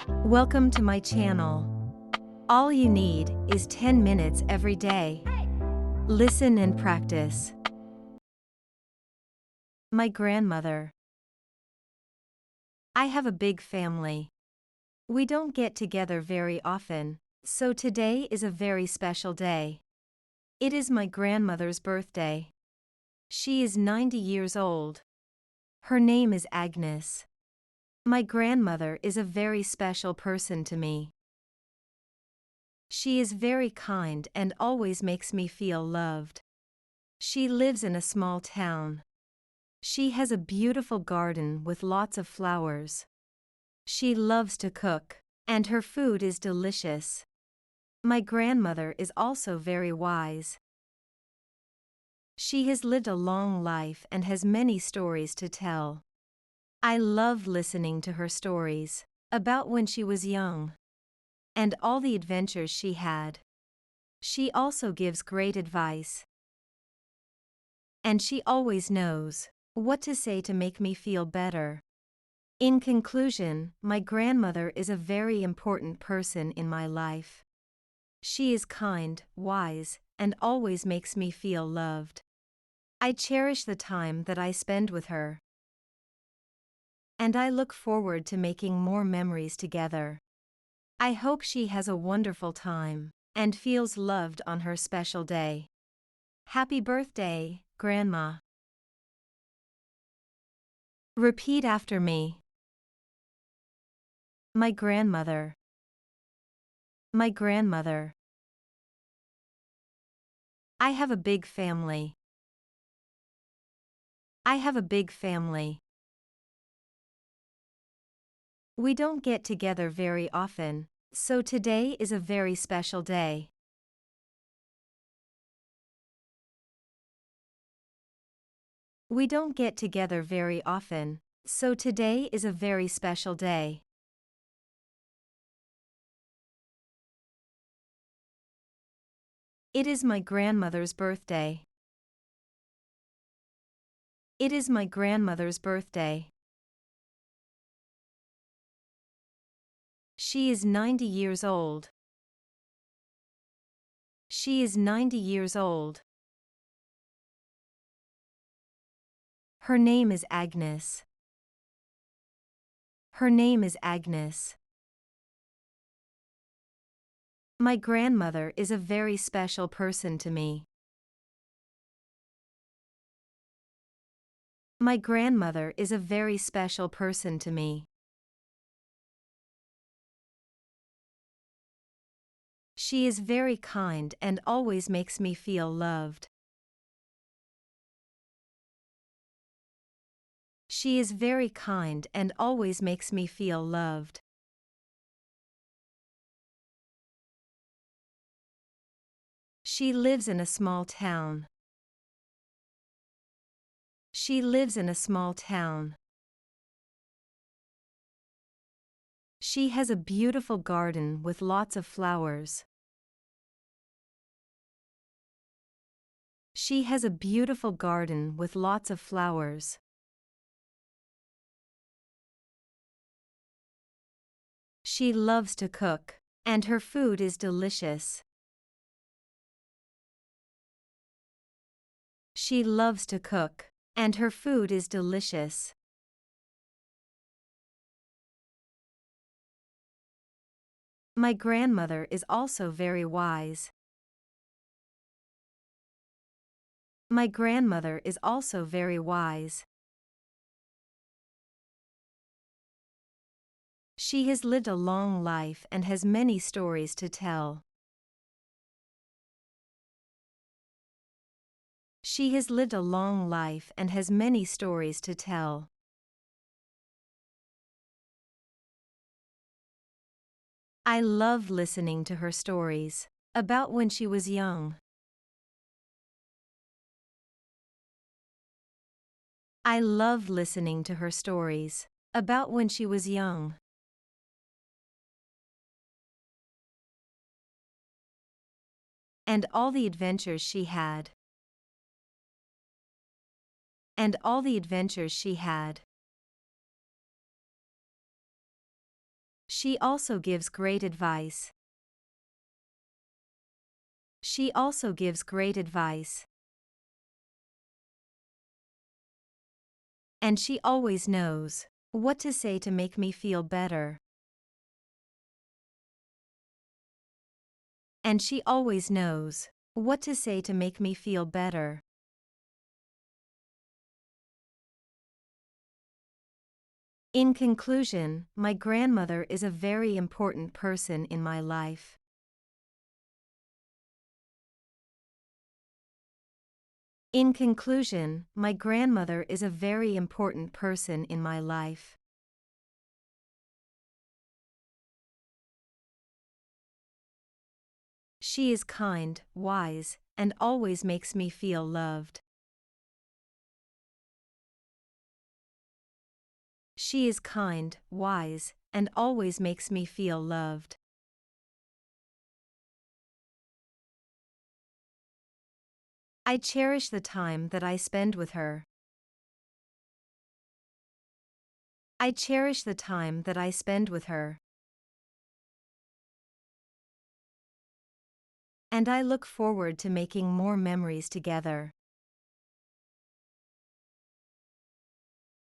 Welcome to my channel. All you need is 10 minutes every day. Listen and practice. My grandmother. I have a big family. We don't get together very often, so today is a very special day. It is my grandmother's birthday. She is 90 years old. Her name is Agnes. My grandmother is a very special person to me. She is very kind and always makes me feel loved. She lives in a small town. She has a beautiful garden with lots of flowers. She loves to cook, and her food is delicious. My grandmother is also very wise. She has lived a long life and has many stories to tell. I love listening to her stories about when she was young and all the adventures she had. She also gives great advice. And she always knows what to say to make me feel better. In conclusion, my grandmother is a very important person in my life. She is kind, wise, and always makes me feel loved. I cherish the time that I spend with her. And I look forward to making more memories together. I hope she has a wonderful time and feels loved on her special day. Happy birthday, Grandma. Repeat after me. My grandmother. My grandmother. I have a big family. I have a big family. We don't get together very often, so today is a very special day. We don't get together very often, so today is a very special day. It is my grandmother's birthday. It is my grandmother's birthday. She is 90 years old. She is 90 years old. Her name is Agnes. Her name is Agnes. My grandmother is a very special person to me. My grandmother is a very special person to me. She is very kind and always makes me feel loved. She is very kind and always makes me feel loved. She lives in a small town. She lives in a small town. She has a beautiful garden with lots of flowers. She has a beautiful garden with lots of flowers. She loves to cook, and her food is delicious. She loves to cook, and her food is delicious. My grandmother is also very wise. My grandmother is also very wise. She has lived a long life and has many stories to tell. She has lived a long life and has many stories to tell. I love listening to her stories about when she was young. I love listening to her stories about when she was young. And all the adventures she had. And all the adventures she had. She also gives great advice. She also gives great advice. And she always knows what to say to make me feel better. And she always knows what to say to make me feel better. In conclusion, my grandmother is a very important person in my life. In conclusion, my grandmother is a very important person in my life. She is kind, wise, and always makes me feel loved. She is kind, wise, and always makes me feel loved. I cherish the time that I spend with her. I cherish the time that I spend with her. And I look forward to making more memories together.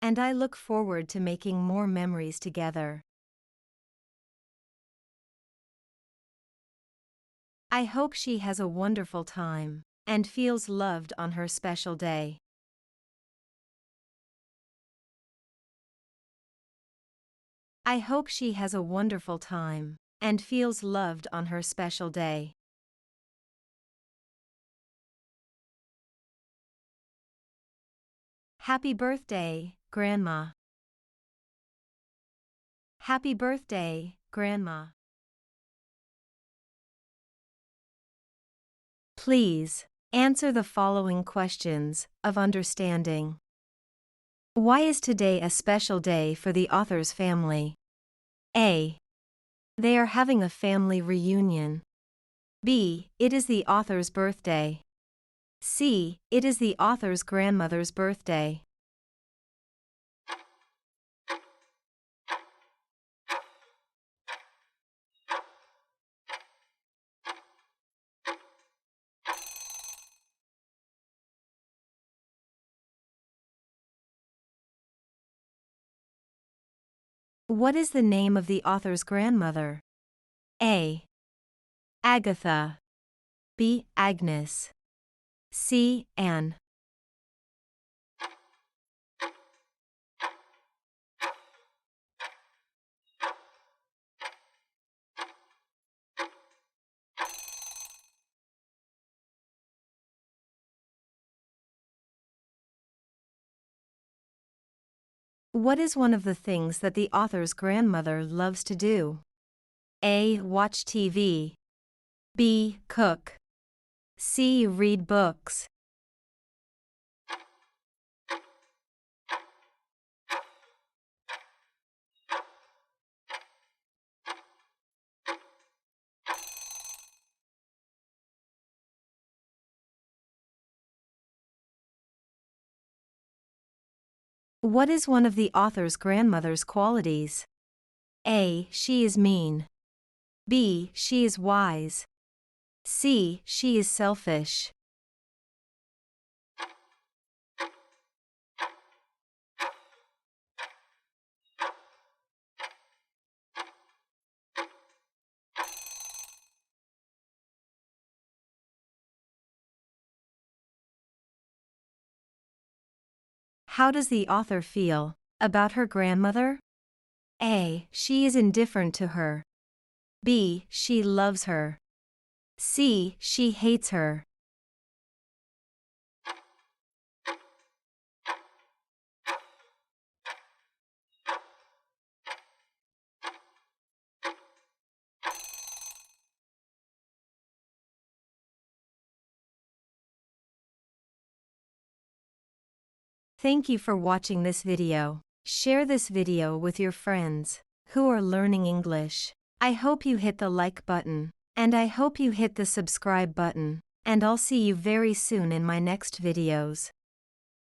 And I look forward to making more memories together. I hope she has a wonderful time and feels loved on her special day. I hope she has a wonderful time and feels loved on her special day. Happy birthday, Grandma. Happy birthday, Grandma. Please answer the following questions of understanding. Why is today a special day for the author's family? A. They are having a family reunion. B. It is the author's birthday. C. It is the author's grandmother's birthday. What is the name of the author's grandmother? A. Agatha. B. Agnes. C. Anne. What is one of the things that the author's grandmother loves to do? A. Watch TV. B. Cook. C. Read books. What is one of the author's grandmother's qualities? A. She is mean. B. She is wise. C. She is selfish. How does the author feel about her grandmother? A. She is indifferent to her. B. She loves her. C. She hates her. Thank you for watching this video. Share this video with your friends who are learning English. I hope you hit the like button, and I hope you hit the subscribe button, and I'll see you very soon in my next videos.